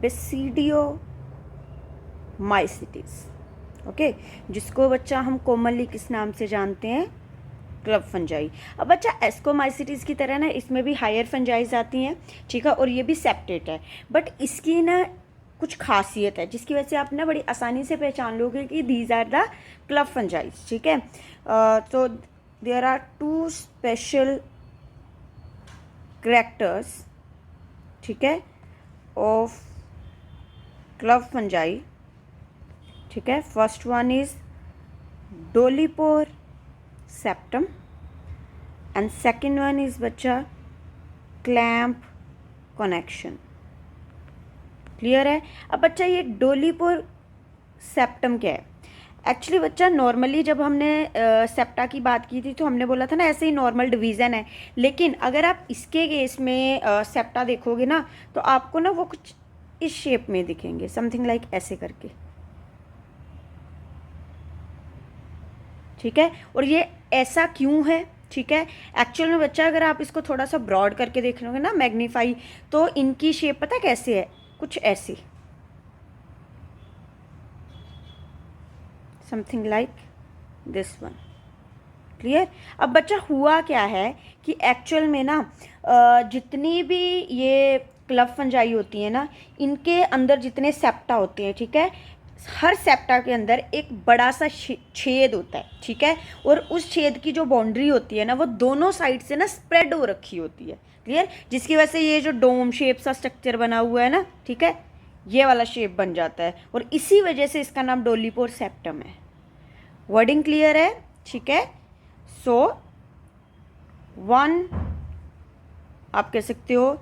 Basidio mycetes. Okay, जिसको बच्चा हम कॉमनली किस नाम से जानते हैं, क्लब फंजाई। अब बच्चा एस्कोमाइसिटीज की तरह ना इसमें भी हायर फंजाइज आती हैं, ठीक है, और ये भी सेप्टेट है, बट इसकी ना कुछ खासियत है जिसकी वजह से आप ना बड़ी आसानी से पहचान लोगे कि these are the club fungi, ठीक है। तो there are two special characters, ठीक है, ऑफ क्लब फंजाई, ठीक है। First one is dolipore septum and second one is बच्चा क्लैम्प कनेक्शन। क्लियर है। अब बच्चा ये डोलीपोर सेप्टम क्या है? एक्चुअली बच्चा नॉर्मली जब हमने सेप्टा की बात की थी तो हमने बोला था ना ऐसे ही नॉर्मल डिवीज़न है, लेकिन अगर आप इसके केस में सेप्टा देखोगे ना तो आपको ना वो कुछ इस शेप में दिखेंगे, समथिंग लाइक ऐसे करके, ठीक है। और ये ऐसा क्यों है, ठीक है, एक्चुअल में बच्चा अगर आप इसको थोड़ा सा ब्रॉड करके देख लोगे ना, मैग्नीफाई, तो इनकी शेप पता कैसे है, कुछ ऐसी, something like this one. Clear. अब बच्चा हुआ क्या है कि एक्चुअल में ना जितनी भी ये क्लब फंजाई होती है ना, इनके अंदर जितने सेप्टा होते हैं, ठीक है, हर सेप्टा के अंदर एक बड़ा सा छेद होता है, ठीक है, और उस छेद की जो बाउंड्री होती है ना वो दोनों साइड से ना स्प्रेड हो रखी होती है। क्लियर। जिसकी वजह से ये जो डोम शेप सा स्ट्रक्चर बना हुआ है ना, ठीक है, ये वाला शेप बन जाता है, और इसी वजह से इसका नाम डोलीपोर सेप्टम है। वर्डिंग क्लियर है, ठीक है। सो वन आप कह सकते हो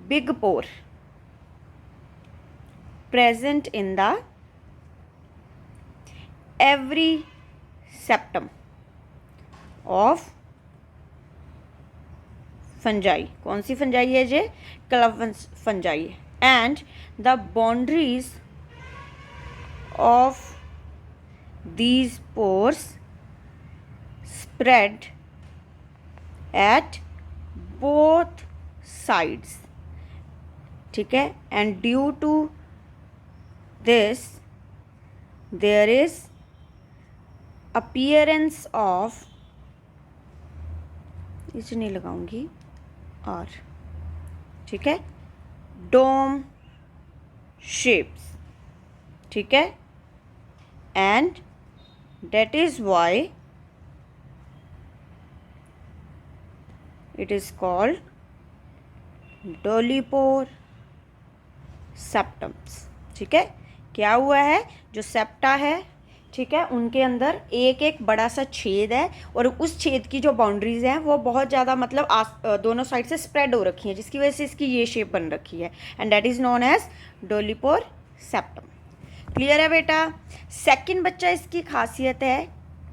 big pore present in the every septum of fungi. कौन सी फंजाई है ये? क्लब फंजाई है। And the boundaries of these pores spread at both sides, ठीक है, and due to this there is appearance of, इसे नहीं लगाऊंगी और, ठीक है, dome shapes, ठीक है, and that is why it is called dolipore septums. ठीक है, क्या हुआ है, जो सेप्टा है, ठीक है, उनके अंदर एक एक बड़ा सा छेद है और उस छेद की जो बाउंड्रीज हैं वो बहुत ज़्यादा मतलब दोनों साइड से स्प्रेड हो रखी हैं, जिसकी वजह से इसकी ये शेप बन रखी है, and that is known as dolipore septum. Clear है बेटा। सेकंड बच्चा इसकी खासियत है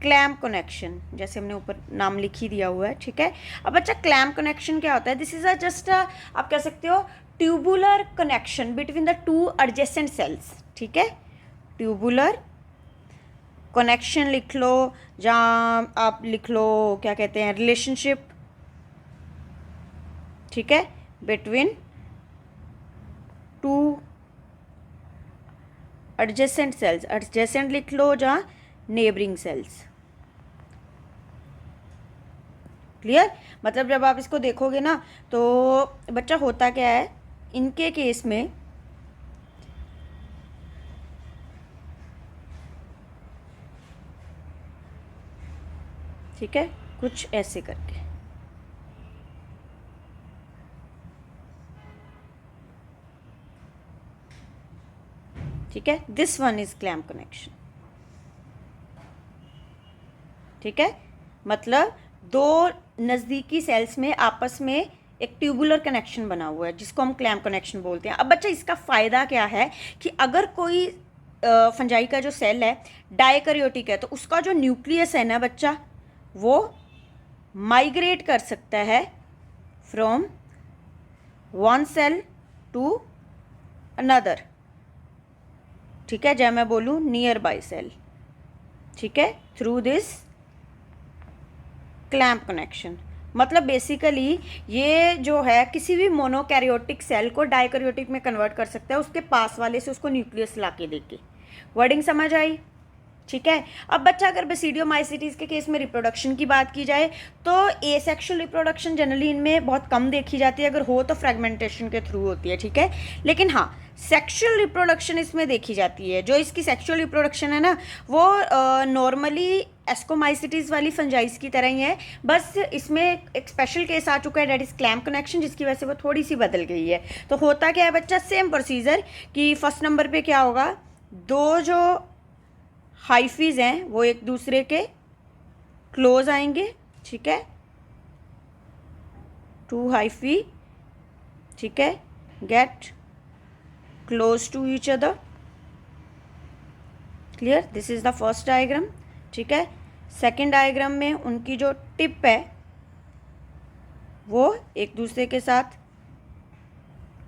क्लैम्प कनेक्शन, जैसे हमने ऊपर नाम लिख ही दिया हुआ है। ठीक है, अब बच्चा क्लैम्प कनेक्शन क्या होता है? दिस इज अ जस्ट आप कह सकते हो tubular connection between the two adjacent sales. ठीक है, ट्यूबुलर कनेक्शन लिख लो, जहाँ आप लिख लो क्या कहते हैं, रिलेशनशिप, ठीक है, between two adjacent sales. Adjacent लिख लो जहाँ नेबरिंग सेल्स। क्लियर, मतलब जब आप इसको देखोगे ना तो बच्चा होता क्या है इनके केस में, ठीक है, कुछ ऐसे करके, ठीक है, this one is clamp connection. ठीक है, मतलब दो नज़दीकी सेल्स में आपस में एक ट्यूबुलर कनेक्शन बना हुआ है जिसको हम क्लैम्प कनेक्शन बोलते हैं। अब बच्चा इसका फ़ायदा क्या है कि अगर कोई फंजाई का जो सेल है डायकैरियोटिक है तो उसका जो न्यूक्लियस है ना बच्चा, वो माइग्रेट कर सकता है from one cell to another. ठीक है, जब मैं बोलूँ नियर बाय सेल, ठीक है, थ्रू दिस क्लैम्प कनेक्शन। मतलब बेसिकली ये जो है किसी भी मोनोकैरियोटिक सेल को डाइकैरियोटिक में कन्वर्ट कर सकता है उसके पास वाले से उसको न्यूक्लियस ला के देके। वर्डिंग समझ आई? ठीक है। अब बच्चा अगर बेसिडियोमाइसिटीज के केस में रिप्रोडक्शन की बात की जाए तो एसेक्सुअल रिप्रोडक्शन जनरली इनमें बहुत कम देखी जाती है, अगर हो तो फ्रेगमेंटेशन के थ्रू होती है। ठीक है, लेकिन हाँ सेक्सुअल रिप्रोडक्शन इसमें देखी जाती है। जो इसकी सेक्सुअल रिप्रोडक्शन है ना वो नॉर्मली एस्कोमाइसिटीज वाली फंजाइस की तरह ही है, बस इसमें एक स्पेशल केस आ चुका है डेट इज क्लैम्प कनेक्शन, जिसकी वजह से वो थोड़ी सी बदल गई है। तो होता क्या है बच्चा, सेम प्रोसीजर कि फर्स्ट नंबर पे क्या होगा, दो जो हाइफीज हैं वो एक दूसरे के क्लोज आएंगे। ठीक है, टू हाइफी, ठीक है, get close to each other. Clear? This is the first diagram. ठीक है, सेकेंड डायग्राम में उनकी जो टिप है वो एक दूसरे के साथ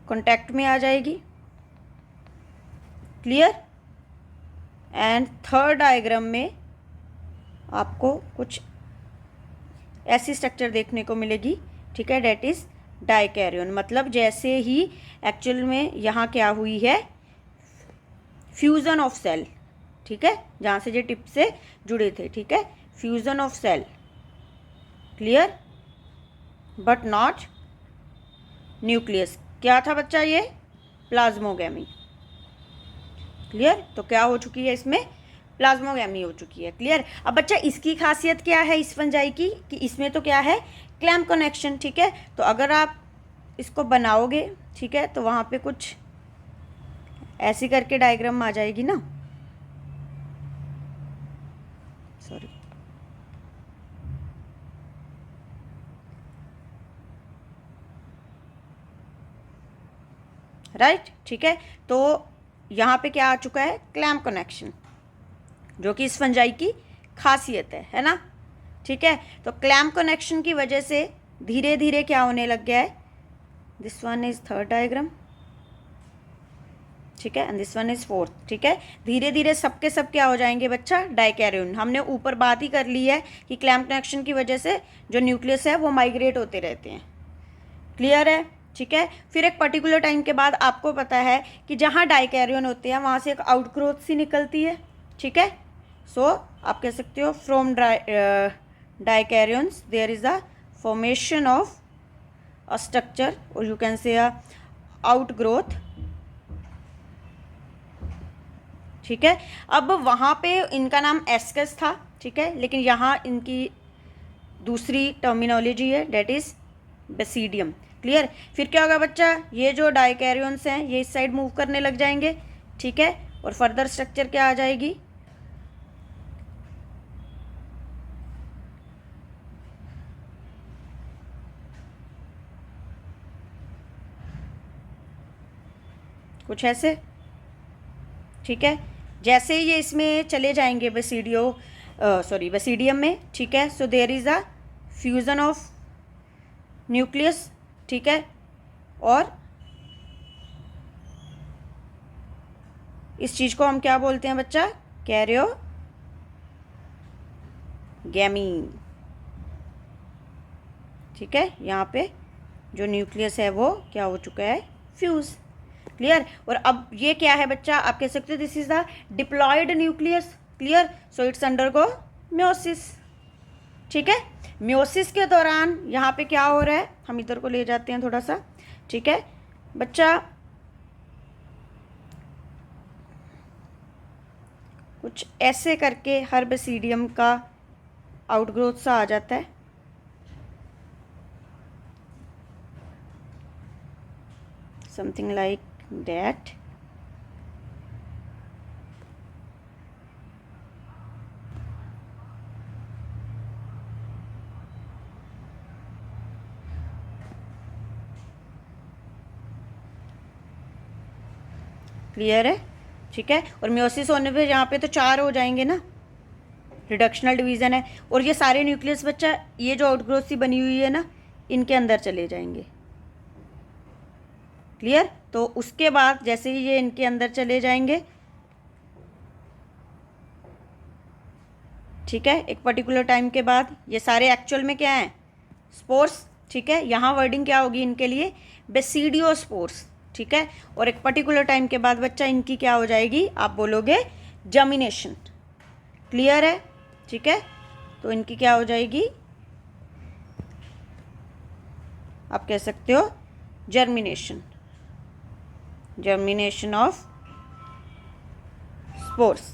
कांटेक्ट में आ जाएगी। क्लियर? एंड थर्ड डायग्राम में आपको कुछ ऐसी स्ट्रक्चर देखने को मिलेगी। ठीक है, डेट इज डाइकैरियन, मतलब जैसे ही एक्चुअल में यहाँ क्या हुई है, फ्यूजन ऑफ सेल। ठीक है, जहाँ से ये टिप से जुड़े थे। ठीक है, fusion of cell. Clear? But not nucleus. क्या था बच्चा ये? प्लाज्मोगैमी। क्लियर? तो क्या हो चुकी है इसमें? प्लाज्मोगैमी हो चुकी है। क्लियर? अब बच्चा इसकी खासियत क्या है इस फंजाई की, कि इसमें तो क्या है, क्लैम्प कनेक्शन। ठीक है, तो अगर आप इसको बनाओगे, ठीक है, तो वहाँ पे कुछ ऐसी करके डायग्राम आ जाएगी ना, सॉरी, राइट। ठीक है, तो यहाँ पे क्या आ चुका है, क्लैम्प कनेक्शन, जो कि इस फंजाई की खासियत है ना। ठीक है, तो क्लैम्प कनेक्शन की वजह से धीरे धीरे क्या होने लग गया है, this one is third diagram. ठीक है, and this one is fourth. ठीक है, धीरे धीरे सबके सब क्या हो जाएंगे बच्चा, डाइकैरियन। हमने ऊपर बात ही कर ली है कि क्लैम्प कनेक्शन की वजह से जो न्यूक्लियस है वो माइग्रेट होते रहते हैं। क्लियर है? ठीक है, फिर एक पर्टिकुलर टाइम के बाद आपको पता है कि जहाँ डाइकैरियन होते हैं वहाँ से एक आउटग्रोथ सी निकलती है। ठीक है, सो आप कह सकते हो from dikaryons there is a formation of a structure, और you can say a outgrowth. ठीक है, अब वहाँ पे इनका नाम एस्कस था। ठीक है, लेकिन यहाँ इनकी दूसरी टर्मिनोलॉजी है, डेट इज बेसिडियम। क्लियर? फिर क्या होगा बच्चा, ये जो डाइकैरियंस हैं ये इस साइड मूव करने लग जाएंगे। ठीक है, और फर्दर स्ट्रक्चर क्या आ जाएगी, कुछ ऐसे। ठीक है, जैसे ही ये इसमें चले जाएंगे बेसिडियम में। ठीक है, so there is a fusion of nucleus. ठीक है, और इस चीज को हम क्या बोलते हैं बच्चा, कैरियोगैमी। ठीक है, यहाँ पे जो न्यूक्लियस है वो क्या हो चुका है, फ्यूज। क्लियर? और अब ये क्या है बच्चा, आप कह सकते हो this is the diploid nucleus. Clear? So it's undergo meiosis. ठीक है, म्योसिस के दौरान यहाँ पे क्या हो रहा है, हम इधर को ले जाते हैं थोड़ा सा। ठीक है बच्चा, कुछ ऐसे करके हर बेसिडियम का आउटग्रोथ सा आ जाता है। Something like that. क्लियर है? ठीक है, और म्योसिस होने पे यहाँ पे तो 4 हो जाएंगे ना, रिडक्शनल डिवीजन है, और ये सारे न्यूक्लियस बच्चा ये जो आउटग्रोथ सी बनी हुई है ना इनके अंदर चले जाएंगे। क्लियर? तो उसके बाद जैसे ही ये इनके अंदर चले जाएंगे, ठीक है, एक पर्टिकुलर टाइम के बाद ये सारे एक्चुअल में क्या हैं, स्पोर्स, ठीक है। यहाँ वर्डिंग क्या होगी इनके लिए, बेसिडियोस्पोर्स, ठीक है। और एक पर्टिकुलर टाइम के बाद बच्चा इनकी क्या हो जाएगी, आप बोलोगे जर्मिनेशन। क्लियर है, ठीक है। तो इनकी क्या हो जाएगी, आप कह सकते हो germination, germination of spores.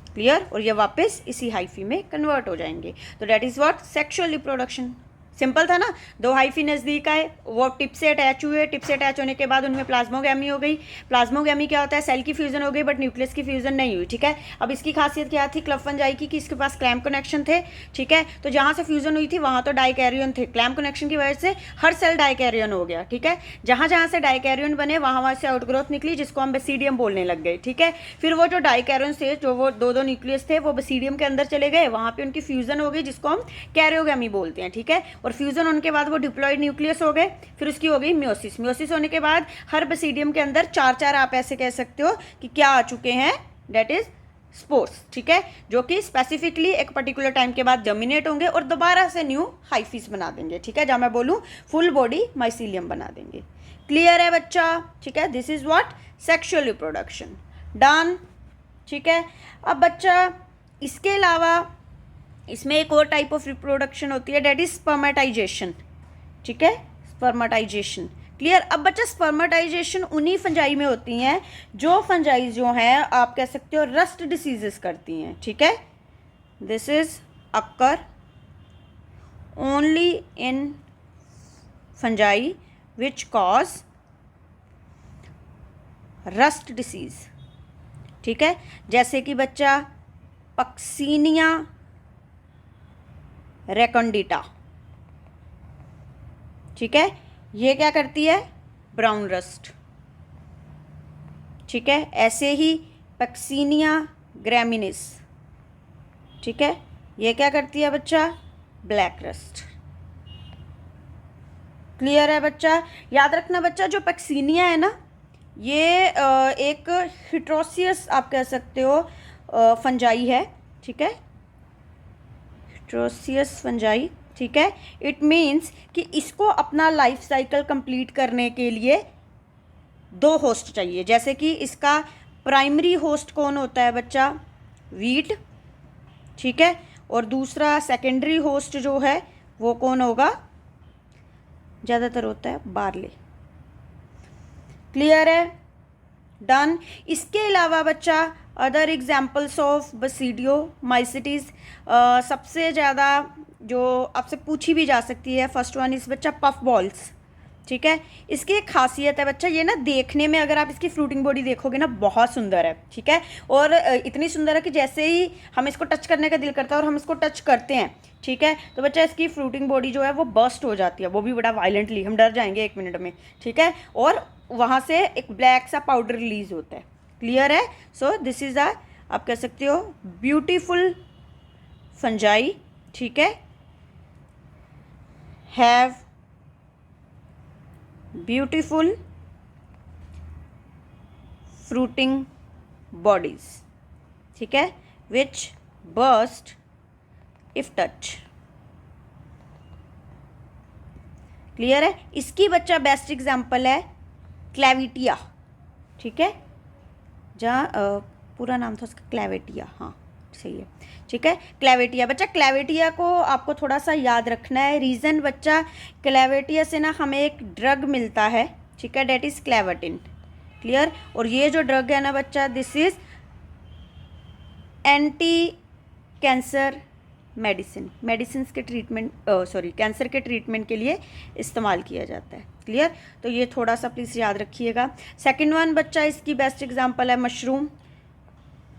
Clear. और ये वापस इसी हाइफी में कन्वर्ट हो जाएंगे। तो that is what, sexual reproduction. Simple था ना, दो हाइफी नज़दीक आए, वो टिप से अटैच हुए, टिप से अटैच होने के बाद उनमें प्लाज्मोगैमी हो गई। प्लाज्मोगैमी क्या होता है, सेल की फ्यूजन हो गई बट न्यूक्लियस की फ्यूजन नहीं हुई, ठीक है। अब इसकी खासियत क्या थी क्लब फंजाई की, कि इसके पास क्लैम्प कनेक्शन थे, ठीक है। तो जहाँ से फ्यूजन हुई थी वहाँ तो डाइकैरियन थे, क्लैम्प कनेक्शन की वजह से हर सेल डाइकैरियन हो गया, ठीक है। जहाँ जहाँ से डाइकैरियन बने वहाँ वहाँ से आउटग्रोथ निकली, जिसको हम बेसिडियम बोलने लग गए, ठीक है। फिर वो जो डाइकैरियन थे, जो वो दो न्यूक्लियस थे, वो बेसिडियम के अंदर चले गए, वहाँ पे उनकी फ्यूजन हो गई, जिसको हम कैरियोगैमी बोलते हैं, ठीक है। और फ्यूजन उनके बाद वो डिप्लॉयड न्यूक्लियस हो गए, फिर उसकी हो गई म्योसिस। म्योसिस होने के बाद हर बेसिडियम के अंदर चार चार, आप ऐसे कह सकते हो कि क्या आ चुके हैं, डेट इज स्पोर्स, ठीक है। जो कि स्पेसिफिकली एक पर्टिकुलर टाइम के बाद जर्मिनेट होंगे और दोबारा से न्यू हाइफीज बना देंगे, ठीक है। जब मैं बोलूं फुल बॉडी माइसीलियम बना देंगे। क्लियर है बच्चा, ठीक है। This is what, sexual reproduction, done, ठीक है। अब बच्चा इसके अलावा इसमें एक और टाइप ऑफ रिप्रोडक्शन होती है, डेट इज स्पर्मेटाइजेशन, ठीक है। Spermatization, clear. अब बच्चा स्पर्मेटाइजेशन उन्हीं फंजाई में होती हैं जो फंजाई जो हैं आप कह सकते हो रस्ट डिसीजेस करती हैं, ठीक है। This is occur only in fungi which cause rust disease, ठीक है। जैसे कि बच्चा पक्सीनिया रेकॉन्डिटा, ठीक है। ये क्या करती है, ब्राउन रस्ट, ठीक है। ऐसे ही पक्सीनिया ग्रैमिनिस, ठीक है, ये क्या करती है बच्चा, ब्लैक रस्ट। क्लियर है बच्चा। याद रखना बच्चा, जो पक्सीनिया है ना, ये एक हिट्रोसियस आप कह सकते हो फंजाई है, ठीक है। हिट्रोसियस फंजाई, ठीक है। इट मीन्स कि इसको अपना लाइफ साइकिल कंप्लीट करने के लिए दो होस्ट चाहिए। जैसे कि इसका प्राइमरी होस्ट कौन होता है बच्चा, वीट, ठीक है। और दूसरा सेकेंडरी होस्ट जो है वो कौन होगा, ज़्यादातर होता है बार्ले। क्लियर है, डन। इसके अलावा बच्चा अदर एग्जाम्पल्स ऑफ बसीडियो माइसिटीज, सबसे ज़्यादा जो आपसे पूछी भी जा सकती है, फर्स्ट वन इस बच्चा पफ बॉल्स, ठीक है। इसकी एक खासियत है बच्चा, ये ना देखने में अगर आप इसकी फ्रूटिंग बॉडी देखोगे ना बहुत सुंदर है, ठीक है। और इतनी सुंदर है कि जैसे ही हम इसको टच करने का दिल करता है और हम इसको टच करते हैं, ठीक है, तो बच्चा इसकी फ्रूटिंग बॉडी जो है वो बर्स्ट हो जाती है, वो भी बड़ा वायलेंटली, हम डर जाएंगे एक मिनट में, ठीक है। और वहाँ से एक ब्लैक सा पाउडर रिलीज होता है। क्लियर है। सो दिस इज आप कह सकते हो ब्यूटीफुल फंजाई, ठीक है, हैव ब्यूटीफुल फ्रूटिंग बॉडीज, ठीक है, विच बर्स्ट इफ टच। क्लियर है। इसकी बच्चा बेस्ट एग्जाम्पल है क्लैविटिया, ठीक है, जहाँ पूरा नाम था उसका क्लैविटिया, हाँ सही है, ठीक है। क्लैविटिया बच्चा, क्लैविटिया को आपको थोड़ा सा याद रखना है। रीज़न बच्चा, क्लैविटिया से ना हमें एक ड्रग मिलता है, ठीक है, डेट इज़ क्लैवटिन। क्लियर। और ये जो ड्रग है ना बच्चा, this is anti cancer medicine के ट्रीटमेंट, कैंसर के ट्रीटमेंट के लिए इस्तेमाल किया जाता है। क्लियर। तो ये थोड़ा सा प्लीज़ याद रखिएगा। सेकंड वन बच्चा, इसकी बेस्ट एग्जांपल है मशरूम,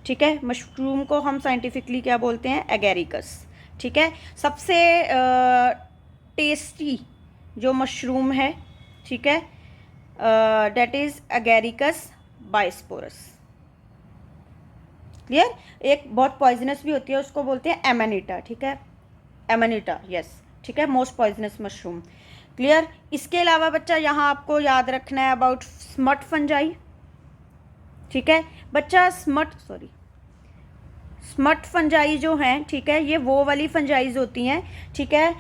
ठीक है। मशरूम को हम साइंटिफिकली क्या बोलते हैं, एगेरिकस, ठीक है। सबसे टेस्टी जो मशरूम है, ठीक है, डेट इज़ एगेरिकस बाइस्पोरस। क्लियर। एक बहुत पॉइजनस भी होती है, उसको बोलते हैं एमेनिटा, ठीक है, एमेनिटा, यस, ठीक है, मोस्ट पॉइजनस मशरूम। क्लियर। इसके अलावा बच्चा यहाँ आपको याद रखना है अबाउट स्मट फंजाई, ठीक है बच्चा। स्मट फंजाई जो हैं, ठीक है, ये वो वाली फंजाइज होती हैं, ठीक है,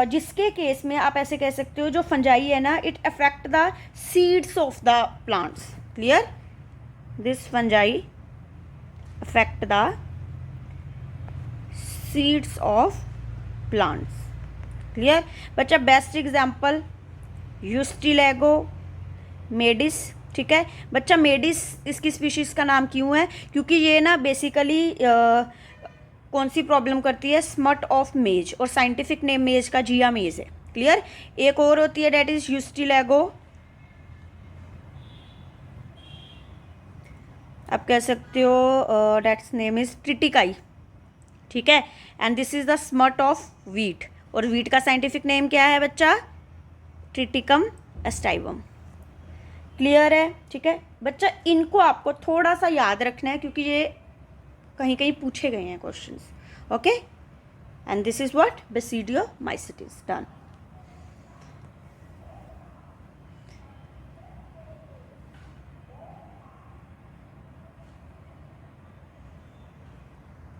जिसके केस में आप ऐसे कह सकते हो जो फंजाई है ना, it affect the seeds of the plants. Clear? This fungi affect the seeds of plants. Clear बच्चा? Best example Ustilago, maydis. ठीक है बच्चा, मेडिस इसकी स्पीशीज़ का नाम क्यों है? क्योंकि ये ना बेसिकली कौन सी प्रॉब्लम करती है? स्मट ऑफ मेज, और साइंटिफिक नेम मेज का जिया मेज है. क्लियर? एक और होती है डेट इज यूस्टिलेगो, आप कह सकते हो डेट्स नेम इज ट्रिटिकाई. ठीक है, and this is the smut of wheat, और वीट का साइंटिफिक नेम क्या है बच्चा? ट्रिटिकम एस्टाइवम. क्लियर है? ठीक है बच्चा, इनको आपको थोड़ा सा याद रखना है क्योंकि ये कहीं कहीं पूछे गए हैं questions. Okay, and this is what? Basidiomycetes. Done.